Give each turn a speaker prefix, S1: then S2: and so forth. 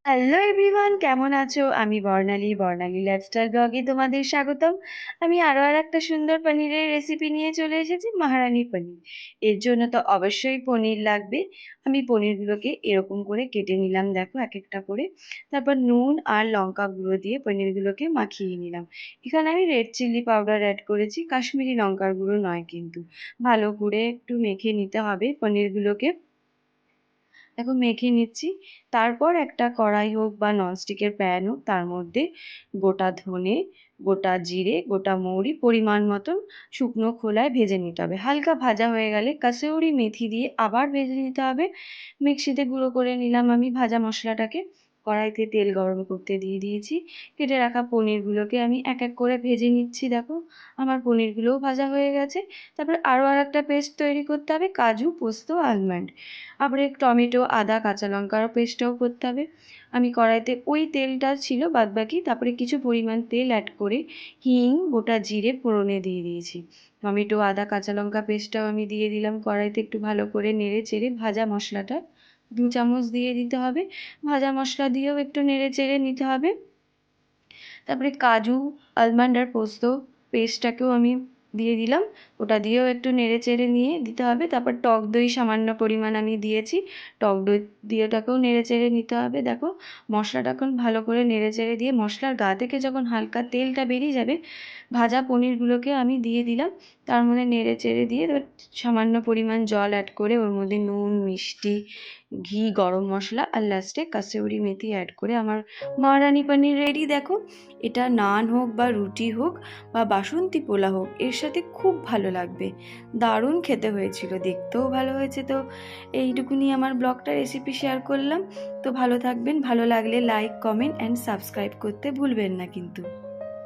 S1: Hello everyone, কেমন আছো? আমি বর্ণালী লাইফস্টাইল ব্লগে তোমাদের স্বাগতম। আমি আরো একটা সুন্দর পনিরের রেসিপি নিয়ে চলে এসেছি, মহারানী পনির। এর জন্য তো অবশ্যই পনির লাগবে। আমি পনিরগুলোকে এরকম করে কেটে নিলাম, দেখো এক একটা করে। তারপর নুন আর লঙ্কা গুঁড়ো দিয়ে পনিরগুলোকে মাখিয়ে নিলাম। এখানে আমি রেড চিলি পাউডার অ্যাড করেছি, কাশ্মীরি লঙ্কার গুঁড়ো নয় কিন্তু। ভালো করে একটু মেখে নিতে হবে পনিরগুলোকে। দেখো মেখে নিচ্ছি। তারপর একটা কড়াই হোক বা ননস্টিকের প্যান হোক, তার মধ্যে গোটা ধনে, গোটা জিরে, গোটা মৌরি পরিমাণ মতন শুকনো খোলায় ভেজে নিতে হবে। হালকা ভাজা হয়ে গেলে কাসুরি মেথি দিয়ে আবার ভেজে নিতে হবে। মিক্সিতে গুঁড়ো করে নিলাম আমি ভাজা মশলাটাকে। কড়াইতে তেল গরম করতে দিয়ে দিয়েছি। কেটে রাখা পনিরগুলোকে আমি এক এক করে ভেজে নিচ্ছি। দেখো আমার পনিরগুলোও ভাজা হয়ে গেছে। তারপর আরও একটা পেস্ট তৈরি করতে হবে, কাজু, পোস্ত, আলমন্ড। আবার টমেটো, আদা, কাঁচা লঙ্কার পেস্টটাও করতে হবে। আমি কড়াইতে ওই তেলটা ছিল বাদবাকি, তারপরে কিছু পরিমাণ তেল অ্যাড করে হিং, গোটা জিরে ফোড়নে দিয়ে দিয়েছি। টমেটো, আদা, কাঁচা লঙ্কা পেস্টটাও আমি দিয়ে দিলাম কড়াইতে। একটু ভালো করে নেড়ে চেড়ে ভাজা মশলাটা 2 চামচ দিয়ে দিতে হবে। ভাজা মশলা দিয়েও একটু নেড়ে চেড়ে নিতে হবে। তারপরে কাজু, আলমন্ড আর পোস্ত পেস্টটাকেও আমি দিয়ে দিলাম। ওটা দিয়েও একটু নেড়ে চেড়ে নিয়ে দিতে হবে। তারপর টক দই সামান্য পরিমাণ আমি দিয়েছি। টক দই দিয়ে ওটাকেও নেড়ে চেড়ে নিতে হবে। দেখো মশলাটা এখন ভালো করে নেড়ে চেড়ে দিয়ে মশলার গা থেকে যখন হালকা তেলটা বেরিয়ে যাবে, ভাজা পনিরগুলোকে আমি দিয়ে দিলাম। তার মধ্যে নেড়ে চেড়ে দিয়ে এবার সামান্য পরিমাণ জল অ্যাড করে ওর মধ্যে নুন, মিষ্টি, ঘি, গরম মশলা আর লাস্টে কাসুরি মেথি অ্যাড করে আমার মহারানী পনির রেডি। দেখো এটা নান হোক বা রুটি হোক বা বাসন্তী পোলা হোক, এর সাথে খুব ভালো লাগবে। দারুণ খেতে হয়েছিল, দেখতেও ভালো হয়েছে। তো এইটুকুনি আমার ব্লগটা রেসিপি শেয়ার করলাম। তো ভালো থাকবেন, ভালো লাগলে লাইক, কমেন্ট অ্যান্ড সাবস্ক্রাইব করতে ভুলবেন না কিন্তু।